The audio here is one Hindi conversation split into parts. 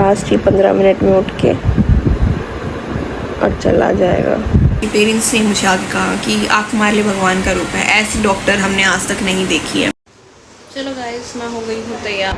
लास्ट ही 15 मिनट में उठ के और चला जाएगा। पेरेंट्स ने मुझे आगे कहा कि आँख मार ले भगवान का रूप है, ऐसी डॉक्टर हमने आज तक नहीं देखी है। चलो गाइस, मैं हो गई हूँ तैयार।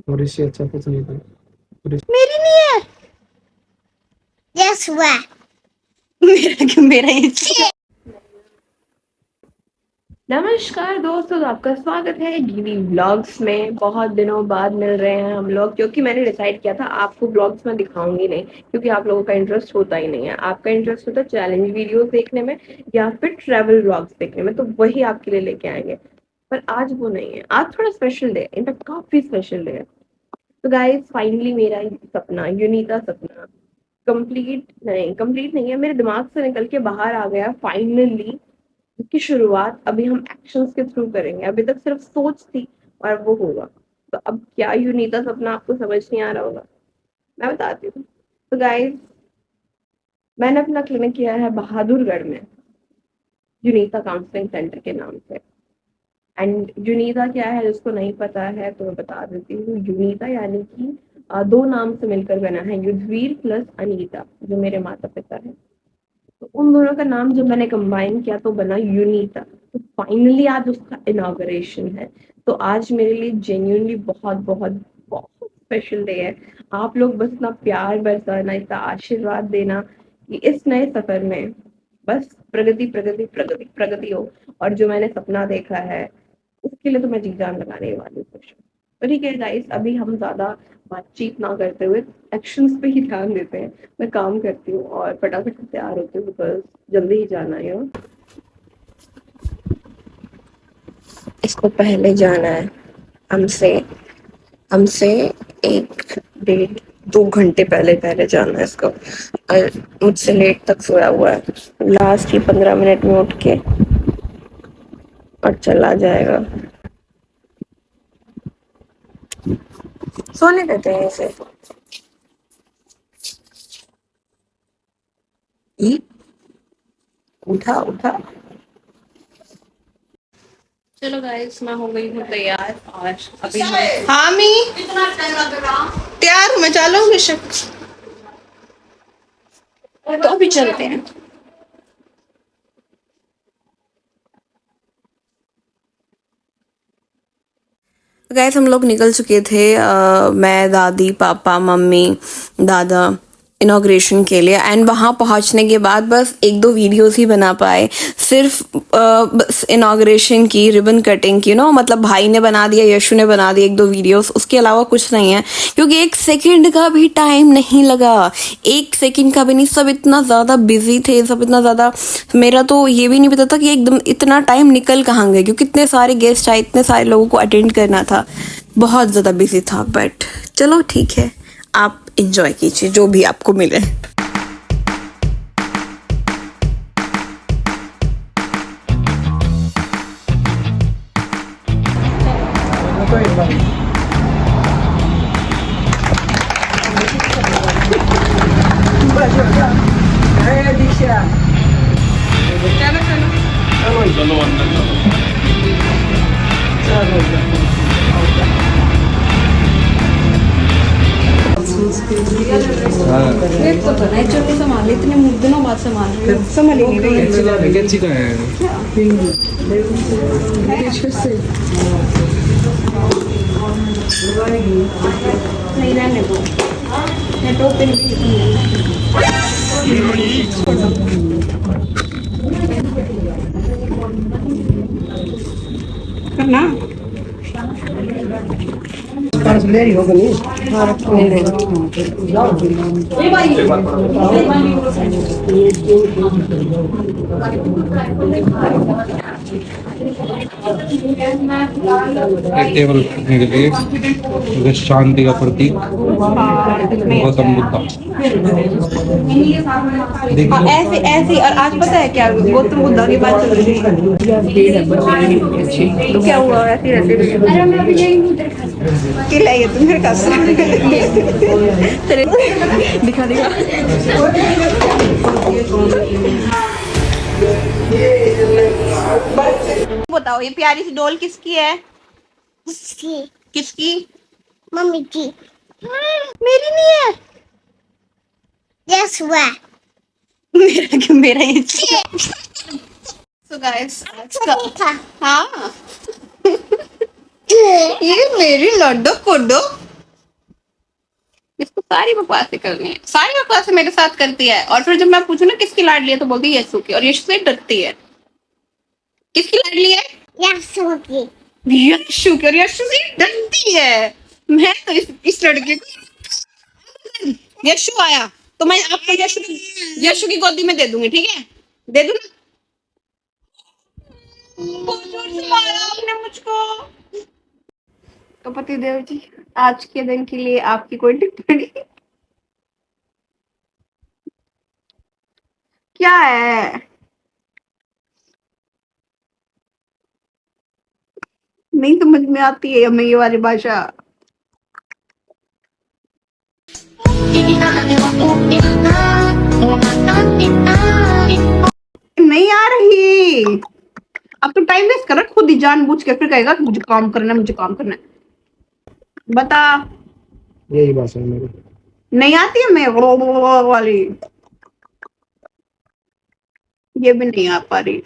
और इससे अच्छा कुछ नहीं था। मेरी नहीं है। यस हुआ मेरा ये नमस्कार दोस्तों, तो आपका स्वागत है गिवी व्लॉग्स में। बहुत दिनों बाद मिल रहे हैं हम लोग, क्योंकि मैंने डिसाइड किया था आपको व्लॉग्स में दिखाऊंगी नहीं, क्योंकि आप लोगों का इंटरेस्ट होता ही नहीं है। आपका इंटरेस्ट होता है चैलेंज वीडियोस देखने में या फिर ट्रैवल व्लॉग्स देखने में, तो वही आपके लिए लेके आएंगे। पर आज वो नहीं है, आज थोड़ा स्पेशल डे है, इनफैक्ट काफी स्पेशल डे है। तो गाइस, फाइनली मेरा सपना, यूनिता सपना कंप्लीट नहीं है, मेरे दिमाग से निकल के बाहर आ गया फाइनली। इसकी शुरुआत अभी हम एक्शंस के थ्रू करेंगे। अभी तक सिर्फ सोच थी और वो होगा। तो अब क्या यूनिता सपना आपको समझ नहीं आ रहा होगा, मैं बताती हूँ। तो गाइस, मैंने अपना क्लिनिक किया है बहादुरगढ़ में, यूनिता काउंसलिंग सेंटर के नाम से। एंड यूनिता क्या है, जिसको नहीं पता है तो मैं बता देती हूँ। यूनिता यानी कि दो नाम से मिलकर बना है, युद्धवीर प्लस अनीता, जो मेरे माता पिता है। तो उन दोनों का नाम जब मैंने कंबाइन किया तो बना यूनिता। तो फाइनली आज उसका इनॉग्रेशन है। तो आज मेरे लिए जेन्युइनली बहुत बहुत बहुत स्पेशल डे है। आप लोग बस इतना प्यार बरसाना, इतना आशीर्वाद देना कि इस नए सफर में बस प्रगति प्रगति प्रगति प्रगति हो। और जो मैंने सपना देखा है उसके लिए तो मैं जी जान लगाने वाली हूँ। तो ठीक है गाइस, अभी हम ज्यादा बातचीत ना करते हुए एक्शंस पे ही ध्यान देते हैं। मैं काम करती हूँ और फटाफट से तैयार होती हूँ, बिकॉज जल्दी ही जाना है। इसको पहले जाना है हमसे हमसे 1 1.5 2 घंटे पहले जाना है इसको। और मुझसे लेट तक सोया हुआ है, लास्ट ही 15 मिनट में उठ के और चला जाएगा। सोने देते हैं इसे। उठा उठा। चलो गाइस, मैं हो गई हूँ तैयार और अभी हाँ मी कितना टाइम लगेगा? तैयार हूँ मैं, चलो बेशक। तो अभी चलते हैं। गाइस, हम लोग निकल चुके थे, मैं, दादी, पापा, मम्मी, दादा, इनॉग्रेशन के लिए। एंड वहाँ पहुँचने के बाद बस 1-2 वीडियोस ही बना पाए, सिर्फ बस इनॉग्रेशन की रिबन कटिंग की, मतलब भाई ने बना दिया, यशु ने बना दिया 1-2 वीडियोस, उसके अलावा कुछ नहीं है। क्योंकि 1 सेकंड का भी टाइम नहीं लगा, 1 सेकंड का भी नहीं। सब इतना ज़्यादा बिजी थे, सब इतना ज़्यादा, मेरा तो ये भी नहीं पता था कि एकदम इतना टाइम निकल कहाँ गया, क्योंकि इतने सारे गेस्ट आए, इतने सारे लोगों को अटेंड करना था, बहुत ज़्यादा बिजी था। बट चलो ठीक है, आप इंजॉय कीजिए जो भी आपको मिले। संभाले, इतने दिनों बाद संभाली नहीं रही नहीं रहने दो, टोपे करना टेबल रखने के लिए शांति का प्रतीक गौतम बुद्ध। ऐसे ऐसे। और आज पता है क्या, गौतम बुद्ध की बात चल रही है, क्या हुआ ऐसे ऐसे खिलाइए तुम मेरे का दिखा दिखा। बताओ ये प्यारी सी डॉल किसकी है? इसकी किसकी? मम्मी की मेरी नहीं है। यस हुआ मेरा ये सो गाइस आज का था हाँ ये मेरी लड्डू कुड्डू इसको सारी बकवासें करनी है, सारी बकवासें मेरे साथ करती है और फिर जब मैं पूछू ना किसकी लाडली है तो बोलती है यशु की, और यशु से डरती है। किसकी लाडली है? यस होगी यशु की, और यशु से डरती है। मैं तो इस लड़के को यशु आया तो मैं आपको यशु की गोदी में दे दूंगी, ठीक है? दे दूं ना? बहुत जोर से मारा आपने मुझको। तो पतिदेव जी आज के दिन के लिए आपकी कोई टिप्पणी क्या है? नहीं समझ में आती है हमें ये वाली भाषा। नहीं आ रही। अब तो टाइम वेस्ट कर रहा खुद ही जानबूझ के, फिर कहेगा कि मुझे काम करना है, मुझे काम करना है। बता। यही भाषा है मेरी। नहीं आती है मैं वाली, ये भी नहीं आ पा रही।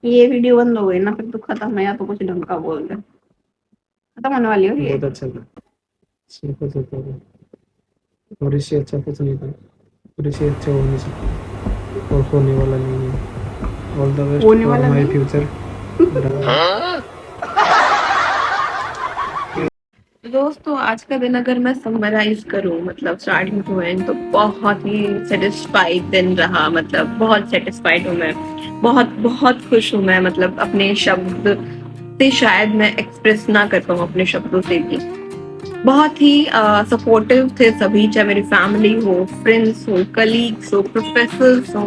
ये वीडियो बंद हो गई ना फिर तो खत्म है, या तो कुछ ढंग का बोल दे। खत्म होने वाली हो ये। बहुत अच्छा था, सिंपल सा था और इससे अच्छा कुछ नहीं था और इससे अच्छा हो नहीं सकता और होने वाला नहीं है। ऑल द बेस्ट होने फॉर वाला माय नहीं? फ्यूचर। दोस्तों आज का दिन अगर मैं समराइज करूं मतलब स्टार्टिंग टू एंड तो बहुत ही सेटिस्फाइड दिन रहा, मतलब बहुत सेटिस्फाइड हूं मैं, बहुत बहुत खुश हूं मैं, मतलब अपने शब्द से शायद मैं एक्सप्रेस ना कर पाऊं अपने शब्दों से भी। बहुत ही सपोर्टिव थे सभी, चाहे मेरी फैमिली हो, फ्रेंड्स हो, कलीग्स हो, प्रोफेसर्स हो,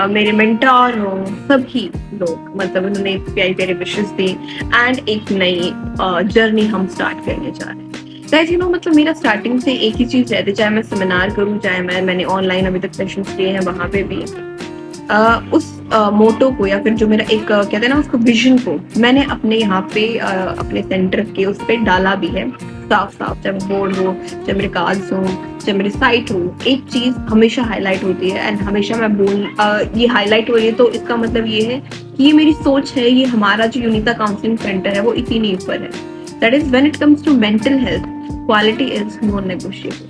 मेरे मेंटर हो, सभी लोग, मतलब उन्होंने प्यारी प्यारी विशेस दी एंड एक नई जर्नी हम स्टार्ट करने जा रहे हैं। गाइस यू नो मतलब मेरा स्टार्टिंग से एक ही चीज रहती है, चाहे मैं सेमिनार करूं, चाहे मैंने ऑनलाइन अभी तक सेशंस लिए हैं वहां पे भी उस मोटो को या फिर जो मेरा एक कहते हैं ना उसको विजन को मैंने अपने यहाँ पे अपने सेंटर के उस पर डाला भी है साफ साफ, चाहे बोर्ड हो, चाहे मेरे कार्ड्स हो, चाहे मेरी साइट हो, एक चीज हमेशा हाईलाइट होती है एंड हमेशा मैं ये हाईलाइट हो रही है तो इसका मतलब ये है कि ये मेरी सोच है, ये हमारा जो यूनिता काउंसलिंग सेंटर है वो इसी नींव पर है। That is when it comes to mental health quality is non negotiable.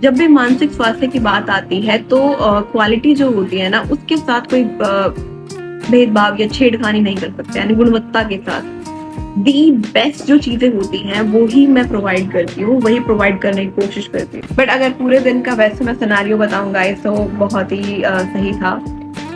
जब भी मानसिक स्वास्थ्य की बात आती है तो क्वालिटी जो होती है ना उसके साथ कोई भेदभाव या छेड़खानी नहीं कर सकते, यानी गुणवत्ता के साथ दी बेस्ट जो चीजें होती हैं वो ही मैं प्रोवाइड करती हूँ, वही प्रोवाइड करने की कोशिश करती हूँ। बट अगर पूरे दिन का वैसे मैं सिनेरियो बताऊंगा तो बहुत ही सही था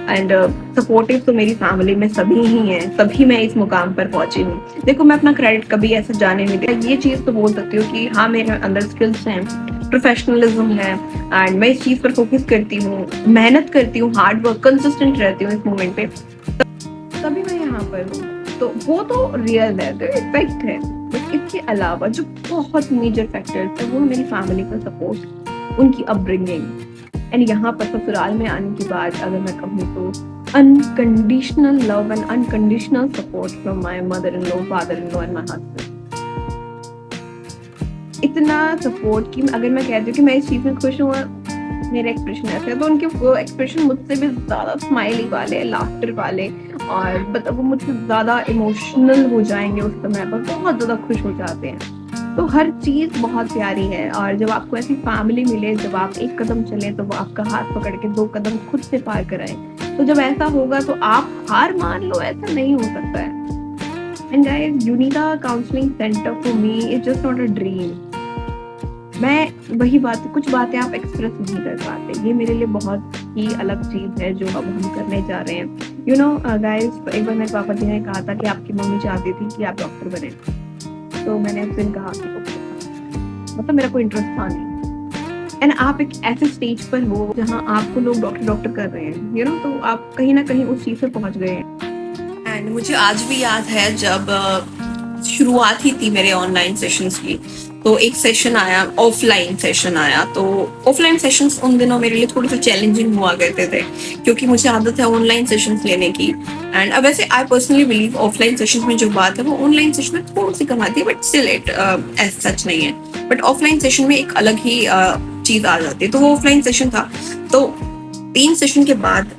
एंड सपोर्टिव तो मेरी फैमिली में सभी ही हैं, तभी मैं इस मुकाम पर पहुंची हूँ। देखो मैं अपना क्रेडिट कभी ऐसे जाने नहीं देती, ये चीज तो बोल सकती हूँ कि हाँ मेरे अंदर स्किल्स हैं, प्रोफेशनलिज्म है एंड मैं इस चीज पर फोकस करती हूँ, मेहनत करती हूँ, हार्ड वर्क कंसिस्टेंट रहती हूँ इस मोमेंट पे, तभी मैं यहाँ पर हूँ। तो वो तो रियल है, तो इफेक्ट है। बट इसके अलावा जो बहुत मेजर फैक्टर्स है वो मेरी फैमिली का सपोर्ट, उनकी अपब्रिंगिंग एंड यहाँ पर ससुराल में आने के बाद अगर मैं कहूँ तो unconditional love and unconditional support from my mother in law, father in law and my husband. इतना सपोर्ट कि अगर मैं कहती हूँ कि मैं इस चीज में खुश हूँ, मेरे एक्सप्रेशन ऐसे है तो उनके वो एक्सप्रेशन मुझसे भी ज्यादा स्माइली वाले, लाफ्टर वाले, और मतलब वो मुझसे ज्यादा इमोशनल हो जाएंगे उस समय पर, बहुत ज्यादा खुश हो जाते हैं। तो हर चीज बहुत प्यारी है और जब आपको ऐसी फैमिली मिले, जब आप एक कदम चले तो वो आपका हाथ पकड़ के 2 कदम खुद से पार कराए, तो जब ऐसा होगा तो आप हार मान लो, ऐसा नहीं हो सकता है। And guys Unita counselling centre for me is just not a dream. मैं वही बात, कुछ बातें आप एक्सप्रेस नहीं कर पाते, ये मेरे लिए बहुत ही अलग चीज है जो अब हम करने जा रहे हैं। यू नो गाइस एक बार मेरे पापा जी ने कहा था कि आपकी मम्मी चाहती थी कि आप डॉक्टर बने, तो मैंने उस दिन कहा कि मतलब मेरा कोई इंटरेस्ट था नहीं। एंड आप एक ऐसे स्टेज पर हो जहाँ आपको लोग डॉक्टर कर रहे हैं, यू नो, तो आप कहीं ना कहीं उस चीज पे पहुंच गए हैं। एंड मुझे आज भी याद है जब शुरुआत ही थी मेरे ऑनलाइन सेशंस की, तो एक सेशन आया, ऑफलाइन सेशन आया। तो ऑफलाइन सेशंस उन दिनों मेरे लिए थोड़े से चैलेंजिंग हुआ करते थे, क्योंकि मुझे आदत है ऑनलाइन सेशंस लेने की। एंड अब वैसे I personally believe offline sessions में जो बात है वो ऑनलाइन सेशन में थोड़ी सी कम आती है, but still it as such नहीं है। बट ऑफलाइन सेशन में एक अलग ही चीज आ जाती है। तो वो ऑफलाइन सेशन था। तो 3 सेशन के बाद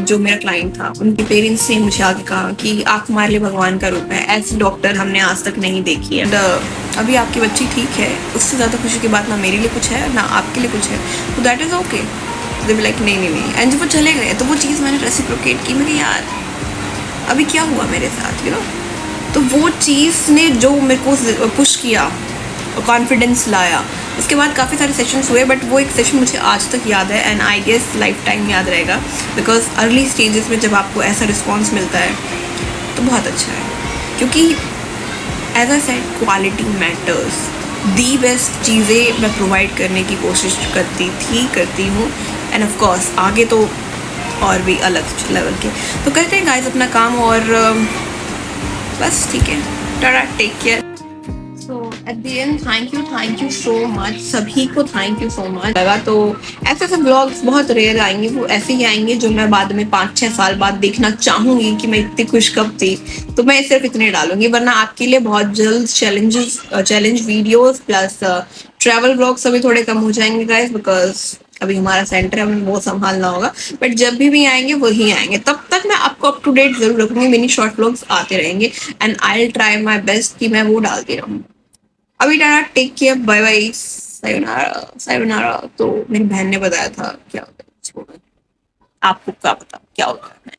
जो मेरा क्लाइंट था, उनके पेरेंट्स ने मुझे आगे कहा कि आप हमारे लिए भगवान का रूप है, ऐसी डॉक्टर हमने आज तक नहीं देखी है। अभी आपकी बच्ची ठीक है, उससे ज़्यादा खुशी की बात ना मेरे लिए कुछ है ना आपके लिए कुछ है, तो that is okay. They be like नहीं नहीं नहीं। एंड जब वो चले गए तो वो चीज़ मैंने रेसिप्रोकेट की। मेरे यार अभी क्या हुआ मेरे साथ, यू नो। तो वो चीज़ ने जो मेरे को पुश किया, कॉन्फिडेंस लाया। उसके बाद काफ़ी सारे सेशंस हुए, बट वो एक सेशन मुझे आज तक याद है and I guess life time याद रहेगा, बिकॉज अर्ली स्टेजेस में जब आपको ऐसा रिस्पॉन्स मिलता है तो बहुत अच्छा है। क्योंकि as I said, quality matters. The best चीज़ें मैं प्रोवाइड करने की कोशिश करती हूँ। एंड ऑफ कोर्स आगे तो और भी अलग लेवल के। तो करते हैं गाइस अपना काम, और बस ठीक है, tata, take care. So at the end thank you so much, सभी को थैंक यू सो मच लगा। तो ऐसे ऐसे ब्लॉग्स बहुत रेयर आएंगे, वो ऐसे ही आएंगे जो मैं बाद में 5-6 साल बाद देखना चाहूंगी कि मैं इतनी खुश कब थी, तो मैं सिर्फ इतने डालूंगी। वरना आपके लिए बहुत जल्द challenge videos plus travel blogs अभी थोड़े कम हो जाएंगे गाइस, बिकॉज अभी हमारा सेंटर है, हमें वो संभालना होगा। बट जब भी आएंगे वही आएंगे, तब तक मैं आपको अप टू डेट जरूर रखूंगी। मिनी शॉर्ट ब्लॉग्स आते रहेंगे and I will try my best कि मैं वो डालती रहूँ। अभी tata, take care, bye bye, सायोनारा सायोनारा। तो मेरी बहन ने बताया था क्या होता है, आपको क्या पता क्या होता है।